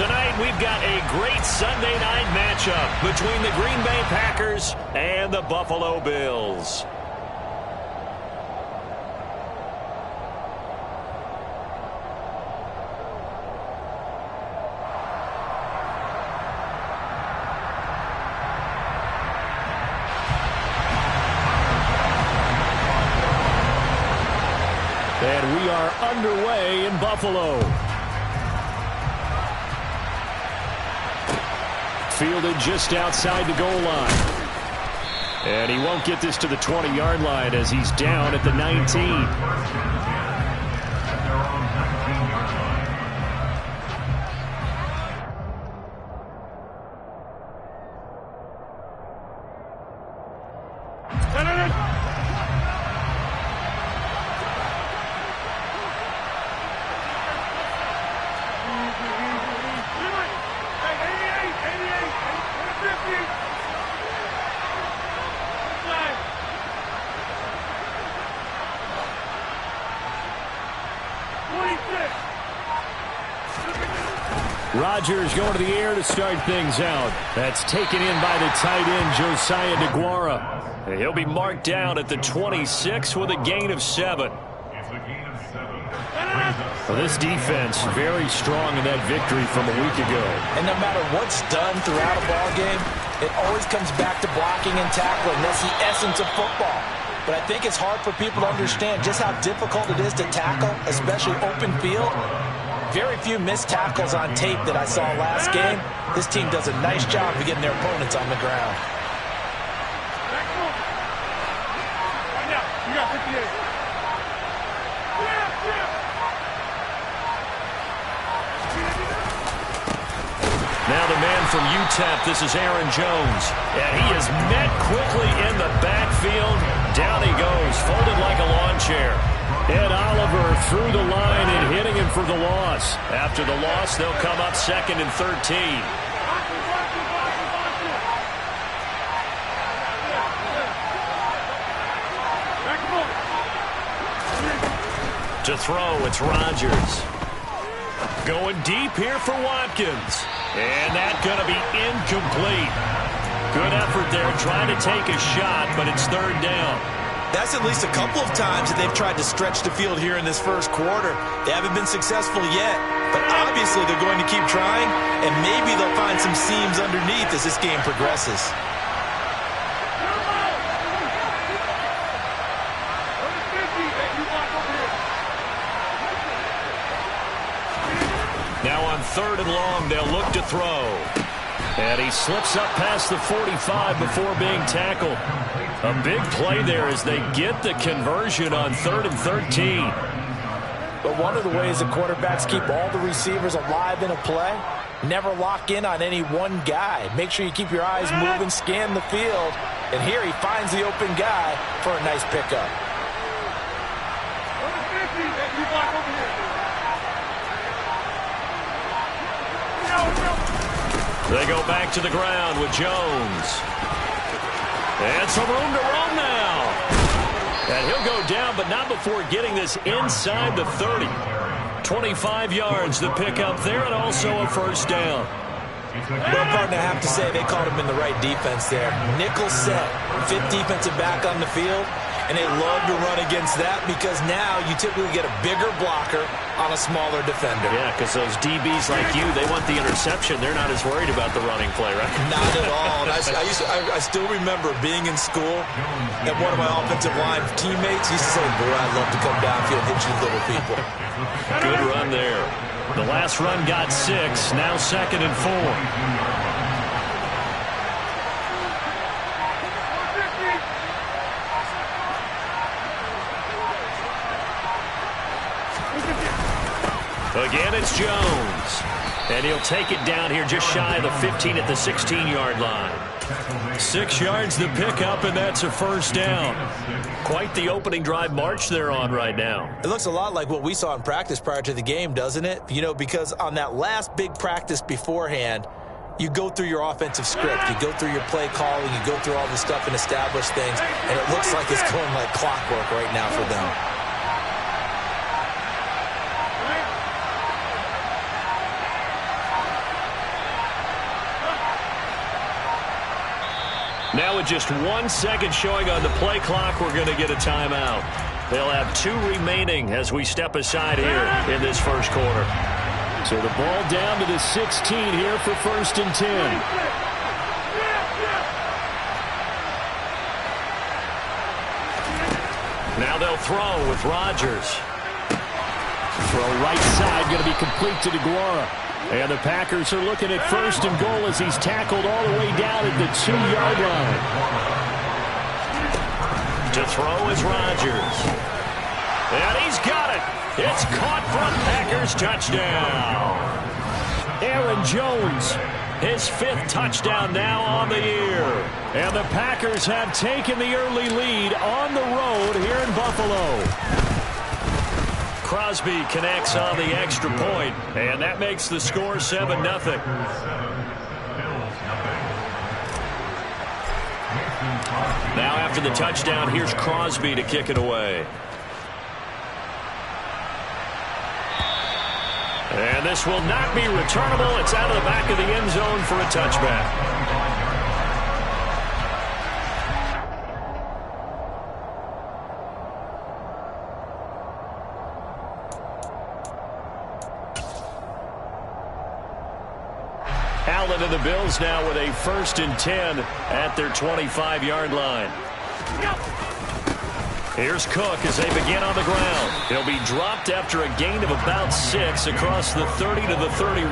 Tonight, we've got a great Sunday night matchup between the Green Bay Packers and the Buffalo Bills. And we are underway in Buffalo. Fielded just outside the goal line. And he won't get this to the 20-yard line as he's down at the 19. Rodgers going to the air to start things out. That's taken in by the tight end, Josiah DeGuara. He'll be marked down at the 26 with a gain of 7. Well, this defense very strong in that victory from a week ago. And no matter what's done throughout a ball game, it always comes back to blocking and tackling. That's the essence of football. But I think it's hard for people to understand just how difficult it is to tackle, especially open field. Very few missed tackles on tape that I saw last game. This team does a nice job of getting their opponents on the ground. Now the man from UTEP, this is Aaron Jones. And he is met quickly in the backfield. Down he goes, folded like a lawn chair. Ed Oliver through the line and hitting him for the loss. After the loss, they'll come up 2nd and 13. To throw, it's Rodgers. Going deep here for Watkins. And that's going to be incomplete. Good effort there trying to take a shot, but it's 3rd down. That's at least a couple of times that they've tried to stretch the field here in this first quarter. They haven't been successful yet, but obviously they're going to keep trying, and maybe they'll find some seams underneath as this game progresses. Now on 3rd and long, they'll look to throw. And he slips up past the 45 before being tackled. A big play there as they get the conversion on 3rd and 13. But one of the ways that quarterbacks keep all the receivers alive in a play, never lock in on any one guy. Make sure you keep your eyes moving, scan the field. And here he finds the open guy for a nice pickup. They go back to the ground with Jones. And some room to run now. And he'll go down, but not before getting this inside the 30. 25 yards the pickup there, and also a 1st down. Well, partner, I have to say they caught him in the right defense there. Nickel set, 5th defensive back on the field, and they love to run against that because now you typically get a bigger blocker on a smaller defender. Yeah, because those DBs like you, they want the interception. They're not as worried about the running play, right? Not at all. And I still remember being in school, and one of my offensive line teammates used to say, boy, I'd love to come downfield and hit you little people. Good run there. The last run got 6, now 2nd and 4. Again, it's Jones. And he'll take it down here just shy of the 15 at the 16-yard line. 6 yards the pickup, and that's a 1st down. Quite the opening drive march they're on right now. It looks a lot like what we saw in practice prior to the game, doesn't it? You know, because on that last big practice beforehand, you go through your offensive script. You go through your play calling. You go through all the stuff and establish things. And it looks like it's going like clockwork right now for them. Now with just 1 second showing on the play clock, we're going to get a timeout. They'll have 2 remaining as we step aside here in this first quarter. So the ball down to the 16 here for 1st and 10. Now they'll throw with Rodgers. Throw right side, going to be complete to DeGuara. And the Packers are looking at 1st and goal as he's tackled all the way down at the 2-yard line. To throw is Rodgers. And he's got it. It's caught for a Packers touchdown. Aaron Jones, his 5th touchdown now on the year. And the Packers have taken the early lead on the road here in Buffalo. Crosby connects on the extra point, and that makes the score 7-0. Now after the touchdown, here's Crosby to kick it away. And this will not be returnable. It's out of the back of the end zone for a touchback. Allen and the Bills now with a 1st and 10 at their 25-yard line. Here's Cook as they begin on the ground. He'll be dropped after a gain of about 6 across the 30 to the 31.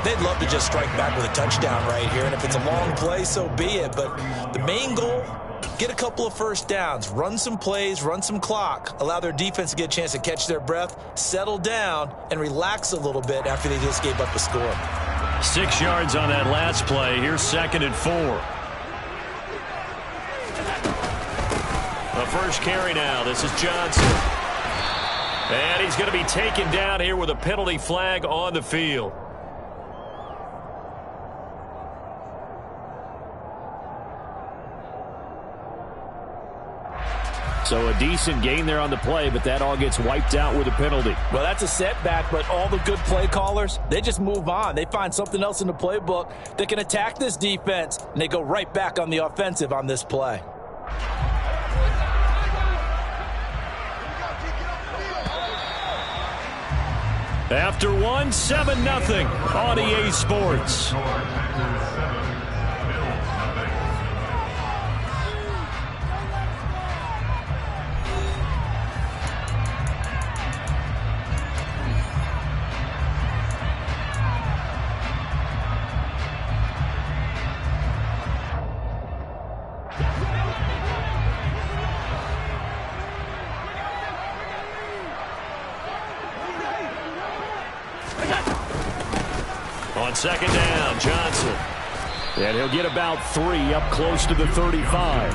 They'd love to just strike back with a touchdown right here, and if it's a long play, so be it. But the main goal, get a couple of first downs, run some plays, run some clock, allow their defense to get a chance to catch their breath, settle down, and relax a little bit after they just gave up a score. 6 yards on that last play. Here's 2nd and 4. The first carry now. This is Johnson. And he's going to be taken down here with a penalty flag on the field. So a decent gain there on the play, but that all gets wiped out with a penalty. Well, that's a setback, but all the good play callers, they just move on. They find something else in the playbook that can attack this defense, and they go right back on the offensive on this play. After 7-0 on EA Sports. On 2nd down, Johnson. And he'll get about 3 up close to the 35.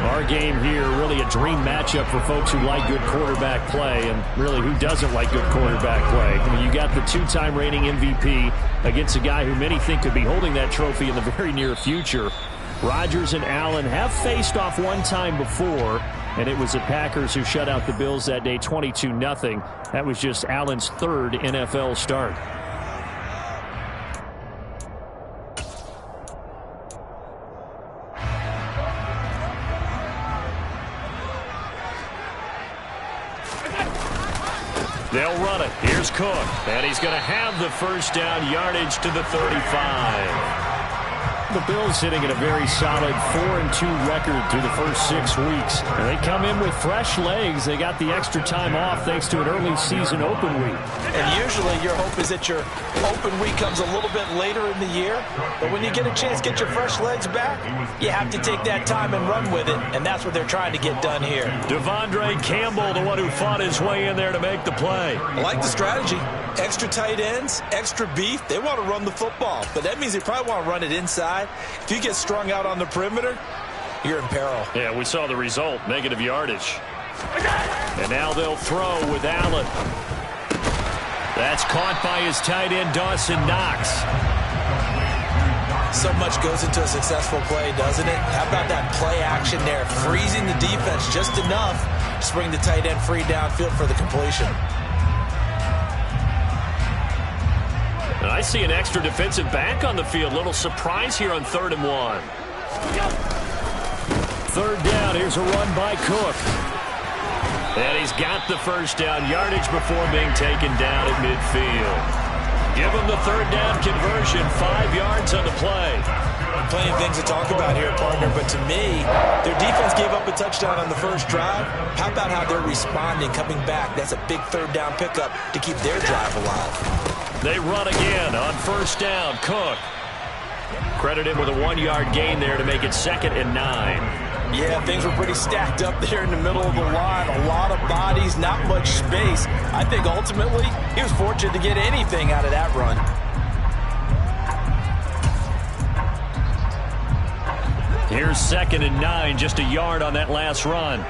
Our game here, really a dream matchup for folks who like good quarterback play, and really who doesn't like good quarterback play. I mean, you got the 2-time reigning MVP against a guy who many think could be holding that trophy in the very near future. Rodgers and Allen have faced off one time before, and it was the Packers who shut out the Bills that day 22-0. That was just Allen's 3rd NFL start. They'll run it. Here's Cook. And he's going to have the first down, yardage to the 35. The Bills sitting at a very solid 4-2 record through the first 6 weeks. And they come in with fresh legs. They got the extra time off thanks to an early season open week. And usually your hope is that your open week comes a little bit later in the year. But when you get a chance to get your fresh legs back, you have to take that time and run with it. And that's what they're trying to get done here. Devondre Campbell, the one who fought his way in there to make the play. I like the strategy. Extra tight ends, extra beef. They want to run the football, but that means they probably want to run it inside. If you get strung out on the perimeter, you're in peril. Yeah, we saw the result, negative yardage. And now they'll throw with Allen. That's caught by his tight end, Dawson Knox. So much goes into a successful play, doesn't it? How about that play action there, freezing the defense just enough to bring the tight end free downfield for the completion. And I see an extra defensive back on the field. Little surprise here on 3rd and 1. Third down, here's a run by Cook. And he's got the first down, yardage before being taken down at midfield. Give him the third down conversion, 5 yards on the play. Plenty of things to talk about here, partner, but to me, their defense gave up a touchdown on the first drive. How about how they're responding, coming back? That's a big third down pickup to keep their drive alive. They run again on first down. Cook. Credit him with a 1-yard gain there to make it 2nd and 9. Yeah, things were pretty stacked up there in the middle of the line. A lot of bodies, not much space. I think ultimately he was fortunate to get anything out of that run. Here's 2nd and 9, just a yard on that last run.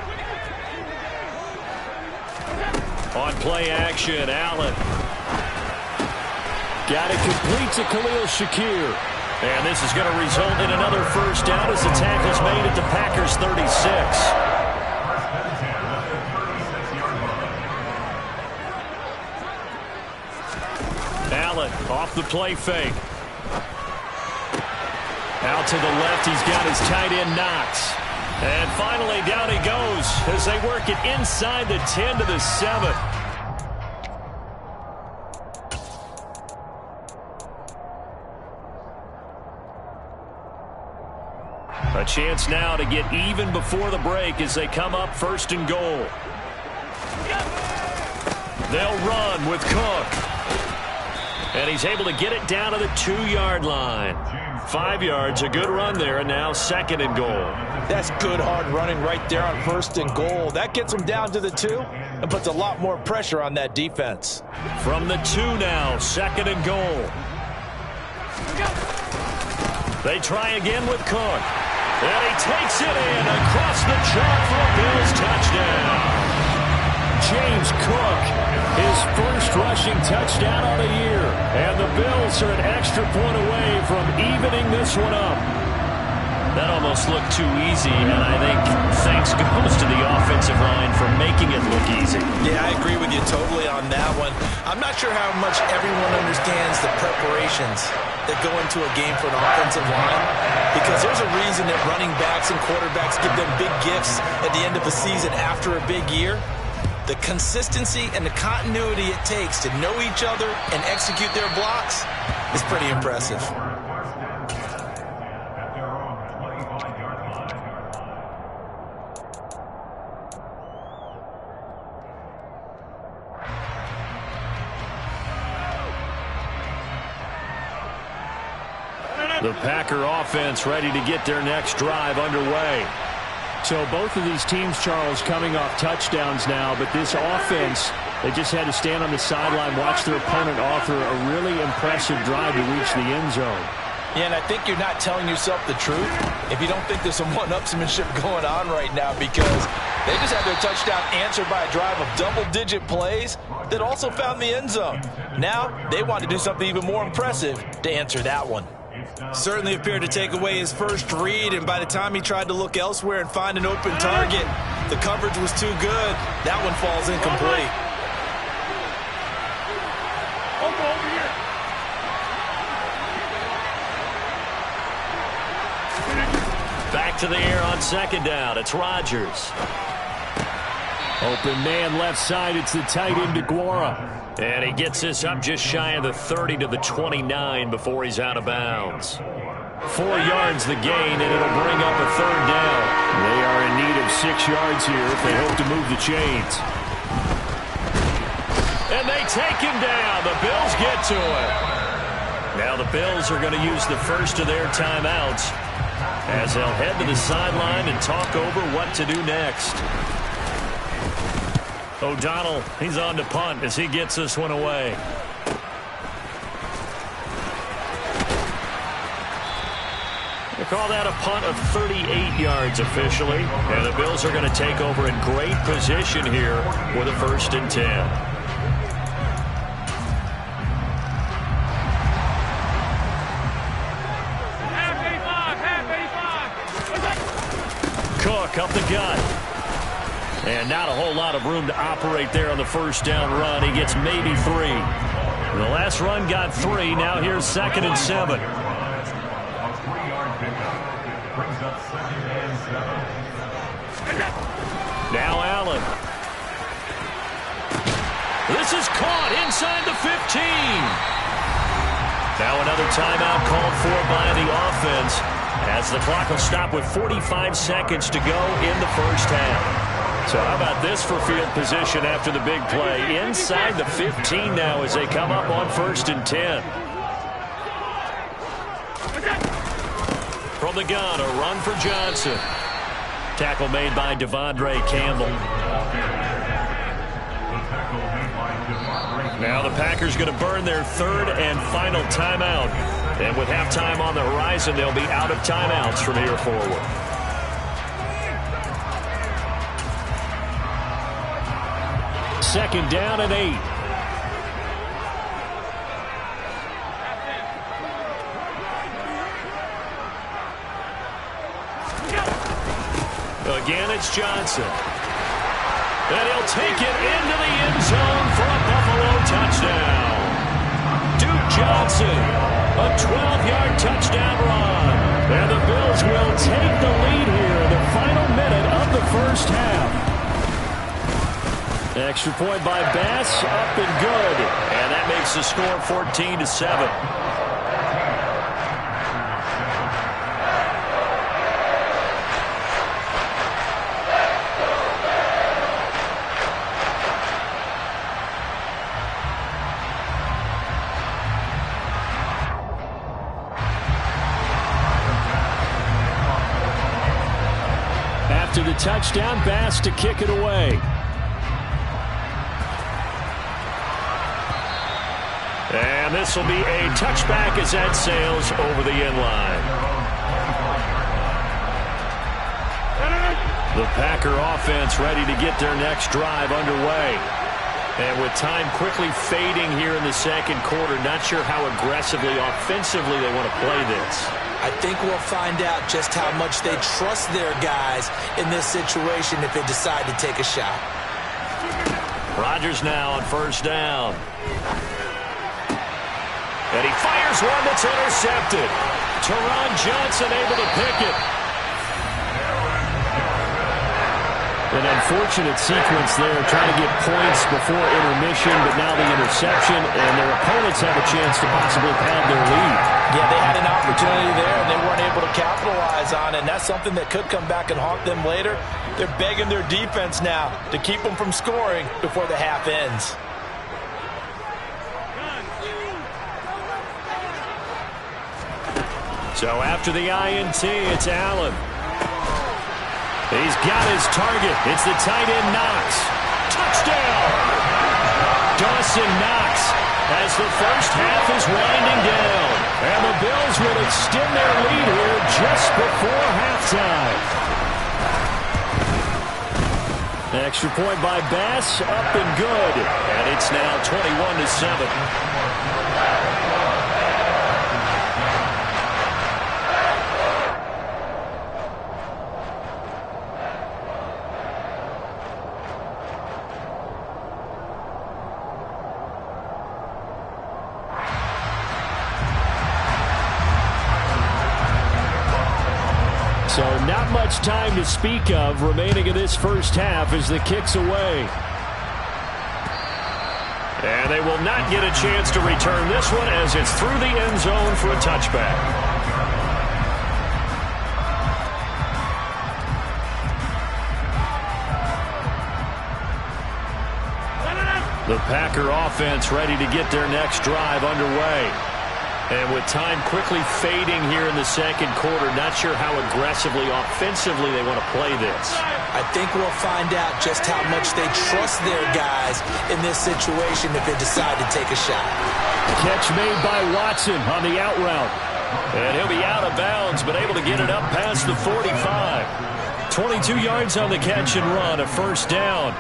On play action, Allen. Got it complete to Khalil Shakir. And this is going to result in another first down as the tackle's made at the Packers' 36. Allen off the play fake. Out to the left, he's got his tight end Knox. And finally, down he goes as they work it inside the 10 to the 7. A chance now to get even before the break as they come up 1st and goal. They'll run with Cook. And he's able to get it down to the 2-yard line. 5 yards, a good run there, and now 2nd and goal. That's good hard running right there on 1st and goal. That gets them down to the 2 and puts a lot more pressure on that defense. From the 2 now, 2nd and goal. They try again with Cook. And he takes it in across the chalk for a Bills touchdown. James Cook, his first rushing touchdown of the year. And the Bills are an extra point away from evening this one up. That almost looked too easy, and I think thanks goes to the offensive line for making it look easy. Yeah, I agree with you totally on that one. I'm not sure how much everyone understands the preparations that go into a game for an offensive line, because there's a reason that running backs and quarterbacks give them big gifts at the end of the season after a big year. The consistency and the continuity it takes to know each other and execute their blocks is pretty impressive. The Packer offense ready to get their next drive underway. So both of these teams, Charles, coming off touchdowns now, but this offense, they just had to stand on the sideline, watch their opponent author a really impressive drive to reach the end zone. Yeah, and I think you're not telling yourself the truth if you don't think there's some one-upsmanship going on right now, because they just had their touchdown answered by a drive of double-digit plays that also found the end zone. Now they want to do something even more impressive to answer that one. Certainly appeared to take away his first read, and by the time he tried to look elsewhere and find an open target, the coverage was too good. That one falls incomplete. Over here. Back to the air on 2nd down. It's Rodgers. Open man left side. It's the tight end DeGuara. And he gets this up just shy of the 30 to the 29 before he's out of bounds. 4 yards the gain, and it'll bring up a 3rd down. They are in need of 6 yards here if they hope to move the chains. And they take him down. The Bills get to him. Now the Bills are going to use the first of their timeouts as they'll head to the sideline and talk over what to do next. O'Donnell, he's on to punt as he gets this one away. They call that a punt of 38 yards officially. And the Bills are going to take over in great position here with a 1st and 10. Cook up the gut. And not a whole lot of room to operate there on the 1st down run. He gets maybe 3. The last run got 3. Now here's 2nd and 7. Now Allen. This is caught inside the 15. Now another timeout called for by the offense, as the clock will stop with 45 seconds to go in the first half. So how about this for field position after the big play? Inside the 15 now as they come up on 1st and 10. From the gun, a run for Johnson. Tackle made by Devondre Campbell. Now the Packers going to burn their 3rd and final timeout. And with halftime on the horizon, they'll be out of timeouts from here forward. Second down and 8. Again, it's Johnson. And he'll take it into the end zone for a Buffalo touchdown. Duke Johnson, a 12-yard touchdown run. And the Bills will take the lead here in the final minute of the first half. Extra point by Bass, up and good. And that makes the score 14-7. After the touchdown, Bass to kick it away. And this will be a touchback as that sails over the end line. The Packer offense ready to get their next drive underway. And with time quickly fading here in the second quarter, not sure how aggressively, offensively they want to play this. I think we'll find out just how much they trust their guys in this situation if they decide to take a shot. Rodgers now on 1st down. And he fires one that's intercepted. Teron Johnson able to pick it. An unfortunate sequence there, trying to get points before intermission, but now the interception, and their opponents have a chance to possibly pad their lead. Yeah, they had an opportunity there, and they weren't able to capitalize on it, and that's something that could come back and haunt them later. They're begging their defense now to keep them from scoring before the half ends. So after the INT, it's Allen. He's got his target. It's the tight end Knox. Touchdown! Dawson Knox as the first half is winding down. And the Bills will extend their lead here just before halftime. Extra point by Bass, up and good. And it's now 21-7. So not much time to speak of remaining in this first half as the kick's away. And they will not get a chance to return this one as it's through the end zone for a touchback. The Packer offense ready to get their next drive underway. And with time quickly fading here in the second quarter, not sure how aggressively, offensively they want to play this. I think we'll find out just how much they trust their guys in this situation if they decide to take a shot. Catch made by Watson on the out route. And he'll be out of bounds, but able to get it up past the 45. 22 yards on the catch and run, a first down.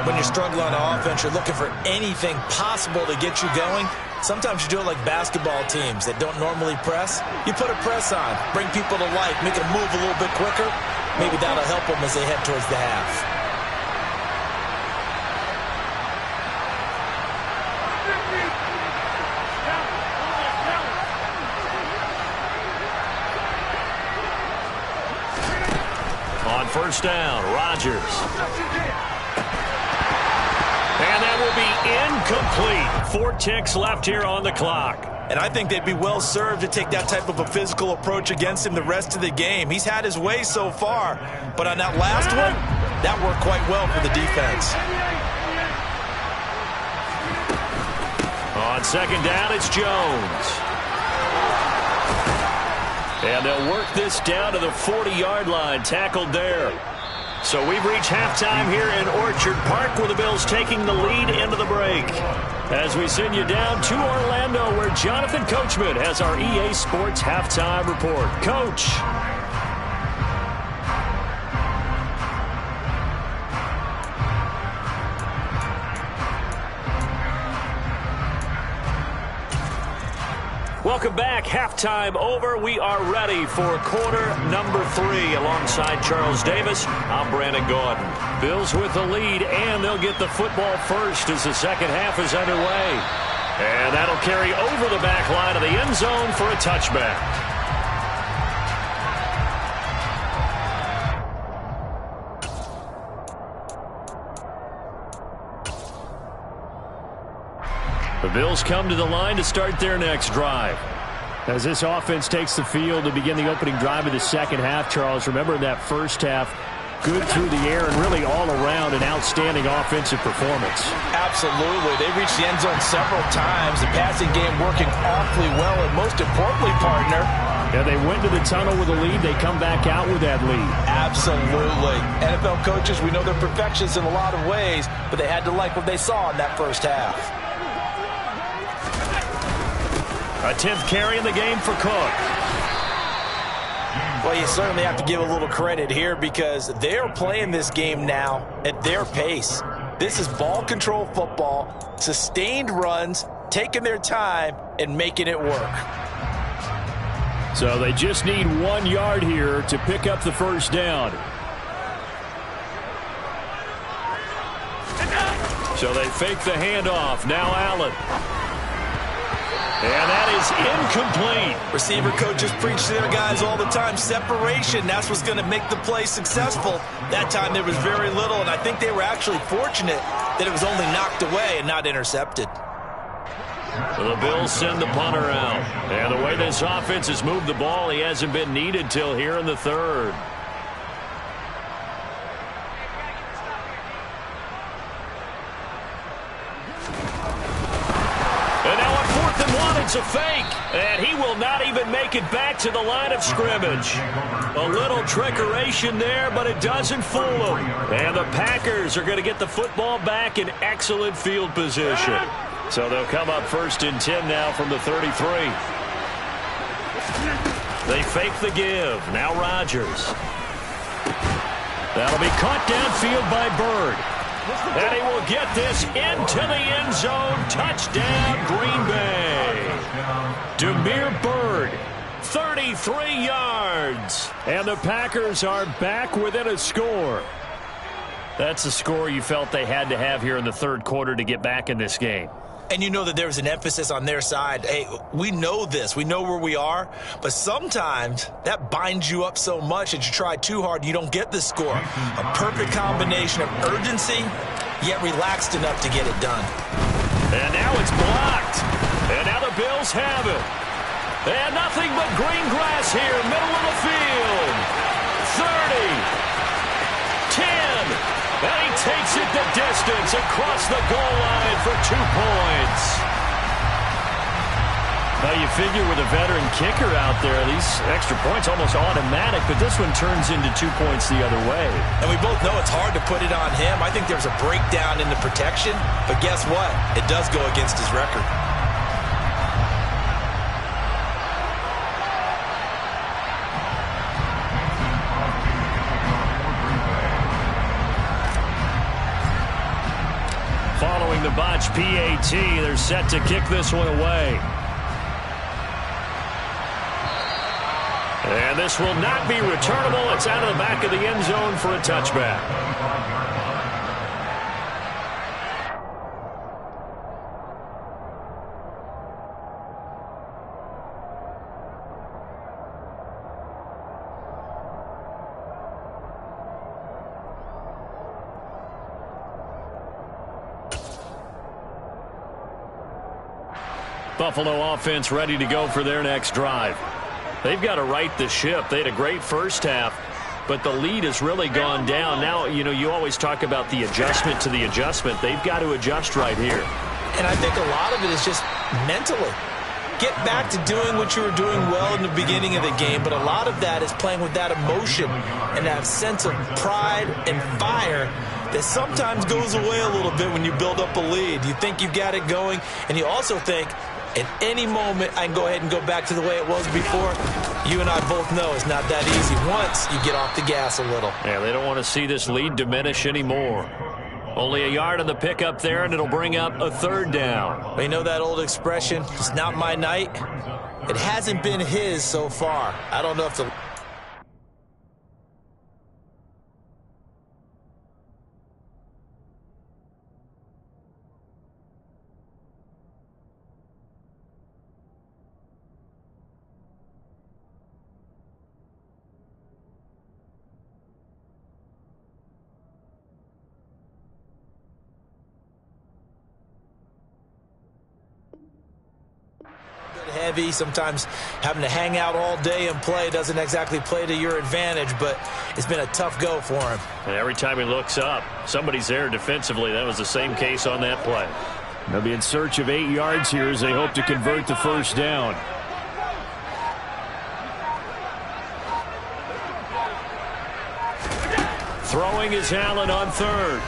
When you're struggling on offense, you're looking for anything possible to get you going. Sometimes you do it like basketball teams that don't normally press. You put a press on, bring people to life, make them move a little bit quicker. Maybe that'll help them as they head towards the half. first down. Rodgers. And that will be incomplete. 4 ticks left here on the clock. And I think they'd be well served to take that type of a physical approach against him the rest of the game. He's had his way so far, but on that last one, that worked quite well for the defense. On second down, it's Jones. And they'll work this down to the 40-yard line, tackled there. So we've reached halftime here in Orchard Park, where the Bills taking the lead into the break. As we send you down to Orlando, where Jonathan Coachman has our EA Sports halftime report. Coach. Welcome back. Halftime over. We are ready for quarter number 3. Alongside Charles Davis, I'm Brandon Gordon. Bills with the lead, and they'll get the football first as the second half is underway. And that'll carry over the back line of the end zone for a touchback. The Bills come to the line to start their next drive. As this offense takes the field to begin the opening drive of the second half, Charles, remember in that first half, good through the air and really all around an outstanding offensive performance. Absolutely. They reached the end zone several times. The passing game working awfully well, and most importantly, partner, yeah, they went to the tunnel with a lead. They come back out with that lead. Absolutely. NFL coaches, we know they're perfectionists in a lot of ways, but they had to like what they saw in that first half. A 10th carry in the game for Cook. Well, you certainly have to give a little credit here because they're playing this game now at their pace. This is ball control football, sustained runs, taking their time, and making it work. So they just need 1 yard here to pick up the first down. So they fake the handoff. Now Allen. And that is incomplete. Receiver coaches preach to their guys all the time. Separation, that's what's going to make the play successful. That time there was very little, and I think they were actually fortunate that it was only knocked away and not intercepted. The Bills send the punter out. And the way this offense has moved the ball, he hasn't been needed till here in the third. It's a fake, and he will not even make it back to the line of scrimmage. A little trickeration there, but it doesn't fool him. And the Packers are going to get the football back in excellent field position. So they'll come up first and 10 now from the 33. They fake the give. Now Rodgers. That'll be caught downfield by Bird. And he will get this into the end zone. Touchdown, Green Bay. Demir Bird, 33 yards. And the Packers are back within a score. That's a score you felt they had to have here in the third quarter to get back in this game. And you know that there was an emphasis on their side. Hey, we know this. We know where we are. But sometimes that binds you up so much that you try too hard and you don't get the score. A perfect combination of urgency, yet relaxed enough to get it done. And now it's blocked. And now the Bills have it. And nothing but green grass here, middle of the field. 30. 10. And he takes it the distance across the goal line for 2 points. Now you figure with a veteran kicker out there, these extra points almost automatic, but this one turns into 2 points the other way. And we both know it's hard to put it on him. I think there's a breakdown in the protection, but guess what? It does go against his record. Following the botch PAT, they're set to kick this one away. And this will not be returnable. It's out of the back of the end zone for a touchback. Buffalo offense ready to go for their next drive. They've got to right the ship. They had a great first half, but the lead has really gone down. Now, you always talk about the adjustment to the adjustment. They've got to adjust right here. And I think a lot of it is just mentally. Get back to doing what you were doing well in the beginning of the game, but a lot of that is playing with that emotion and that sense of pride and fire that sometimes goes away a little bit when you build up a lead. You think you've got it going, and you also think, at any moment, I can go ahead and go back to the way it was before. You and I both know it's not that easy once you get off the gas a little. Yeah, they don't want to see this lead diminish anymore. Only a yard on the pickup there, and it'll bring up a third down. Well, you know that old expression, it's not my night? It hasn't been his so far. I don't know if the... heavy. Sometimes having to hang out all day and play doesn't exactly play to your advantage, but it's been a tough go for him. And every time he looks up, somebody's there defensively. That was the same case on that play. They'll be in search of 8 yards here as they hope to convert the first down. Throwing is Allen on third.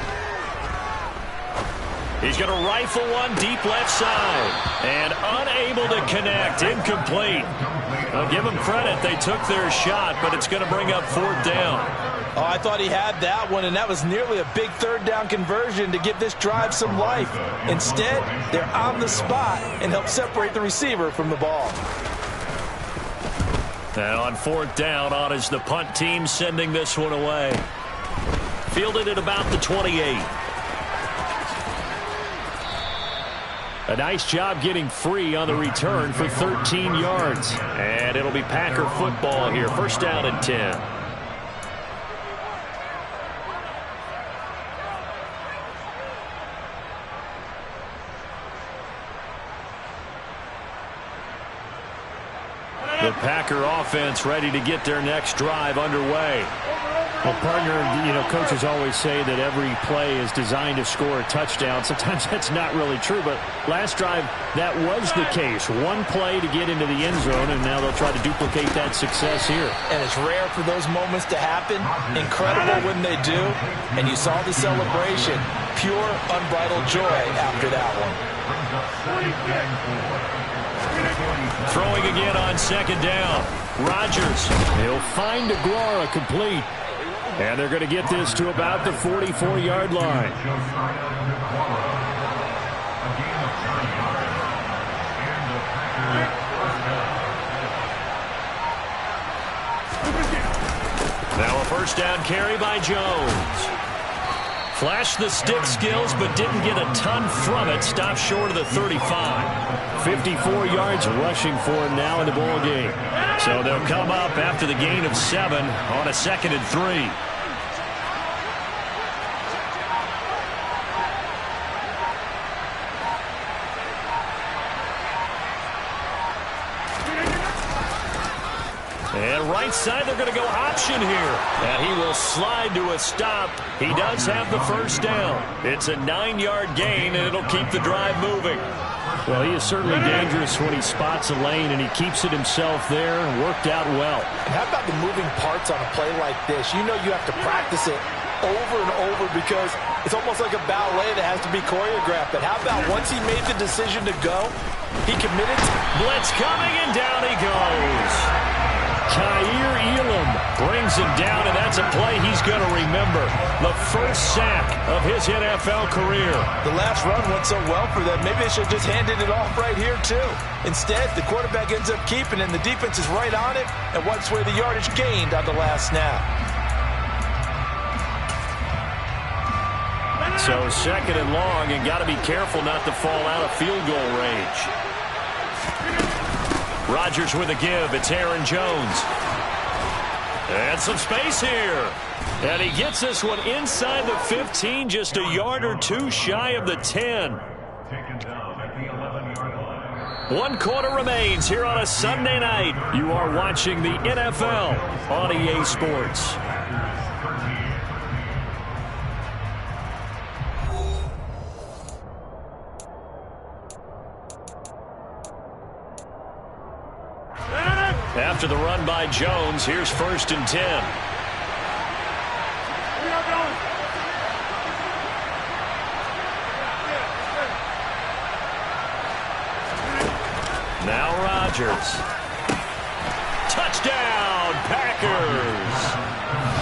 He's going to rifle one deep left side. And unable to connect. Incomplete. I'll give them credit. They took their shot, but it's going to bring up fourth down. Oh, I thought he had that one, and that was nearly a big third down conversion to give this drive some life. Instead, they're on the spot and help separate the receiver from the ball. And on fourth down, on is the punt team sending this one away. Fielded at about the 28. A nice job getting free on the return for 13 yards. And it'll be Packer football here. First down and 10. The Packer offense ready to get their next drive underway. Well, partner, coaches always say that every play is designed to score a touchdown. Sometimes that's not really true, but last drive, that was the case. One play to get into the end zone, and now they'll try to duplicate that success here. And it's rare for those moments to happen. Incredible when they do. And you saw the celebration. Pure, unbridled joy after that one. Throwing again on second down. Rodgers. He'll find Aguara complete. And they're going to get this to about the 44-yard line. Now a first down carry by Jones. Flashed the stick skills, but didn't get a ton from it. Stopped short of the 35. 54 yards rushing for him now in the ball game. So they'll come up after the gain of 7 on a 2nd and 3. And right side, they're going to go option here. And he will slide to a stop. He does have the first down. It's a 9-yard gain, and it'll keep the drive moving. Well, he is certainly dangerous when he spots a lane, and he keeps it himself there and worked out well. And how about the moving parts on a play like this? You know you have to practice it over and over because it's almost like a ballet that has to be choreographed. But how about once he made the decision to go, he committed. Blitz coming, and down he goes. Kaiir Elam brings him down, and that's a play he's going to remember. The first sack of his NFL career. The last run went so well for them. Maybe they should have just handed it off right here, too. Instead, the quarterback ends up keeping it, and the defense is right on it and wipes away the yardage gained on the last snap. So second and long, and got to be careful not to fall out of field goal range. Rodgers with a give. It's Aaron Jones. And some space here. And he gets this one inside the 15, just a yard or two shy of the 10. 1 quarter remains here on a Sunday night. You are watching the NFL on EA Sports. After the run by Jones, here's 1st and 10. Now Rodgers. Touchdown, Packers.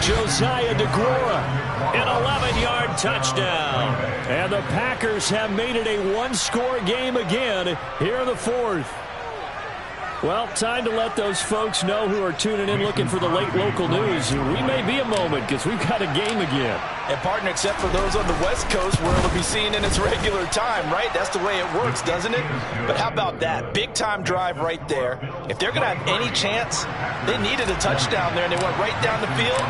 Josiah DeGuara, an 11-yard touchdown. And the Packers have made it a one-score game again here in the 4th. Well, time to let those folks know who are tuning in looking for the late local news. We may be a moment because we've got a game again. And, partner, except for those on the West Coast where it'll be seen in its regular time, right? That's the way it works, doesn't it? But how about that? Big-time drive right there. If they're going to have any chance, they needed a touchdown there, and they went right down the field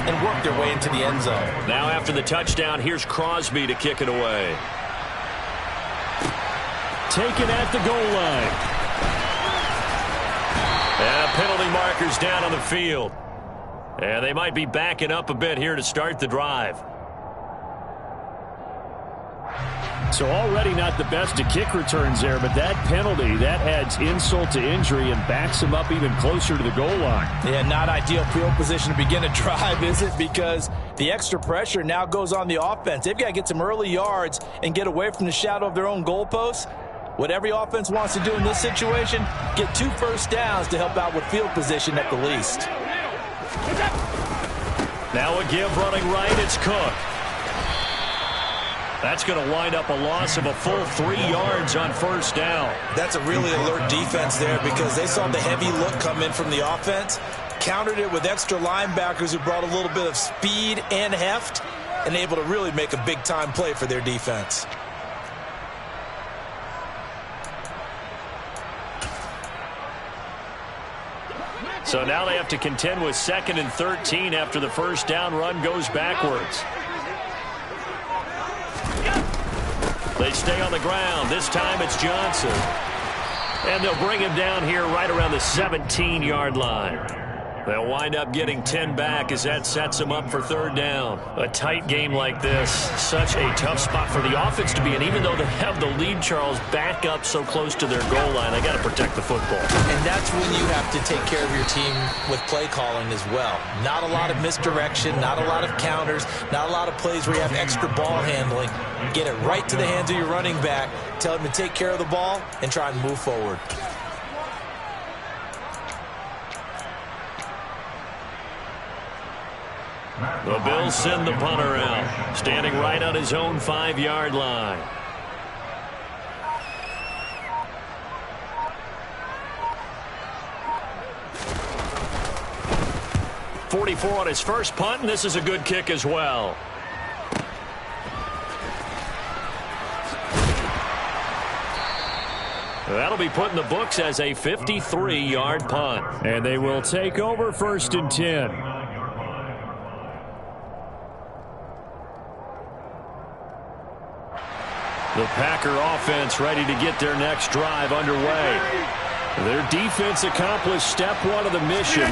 and worked their way into the end zone. Now after the touchdown, here's Crosby to kick it away. Taken at the goal line. And penalty markers down on the field. And they might be backing up a bit here to start the drive. So already not the best of kick returns there, but that penalty, that adds insult to injury and backs them up even closer to the goal line. Yeah, not ideal field position to begin a drive, is it? Because the extra pressure now goes on the offense. They've got to get some early yards and get away from the shadow of their own goalposts. What every offense wants to do in this situation, get 2 first downs to help out with field position at the least. Now a give running right, it's Cook. That's going to wind up a loss of a full 3 yards on 1st down. That's a really alert defense there because they saw the heavy look come in from the offense, countered it with extra linebackers who brought a little bit of speed and heft, and able to really make a big-time play for their defense. So now they have to contend with 2nd and 13 after the 1st down run goes backwards. They stay on the ground. This time it's Johnson. And they'll bring him down here right around the 17-yard line. They'll wind up getting 10 back as that sets them up for 3rd down. A tight game like this, such a tough spot for the offense to be in. Even though they have the lead, Charles, back up so close to their goal line, they got to protect the football. And that's when you have to take care of your team with play calling as well. Not a lot of misdirection, not a lot of counters, not a lot of plays where you have extra ball handling. Get it right to the hands of your running back, tell him to take care of the ball, and try and move forward. The Bills send the punter out, standing right on his own 5-yard line. .44 on his first punt, and this is a good kick as well. That'll be put in the books as a 53-yard punt. And they will take over 1st and 10. The Packer offense ready to get their next drive underway. Their defense accomplished step 1 of the mission.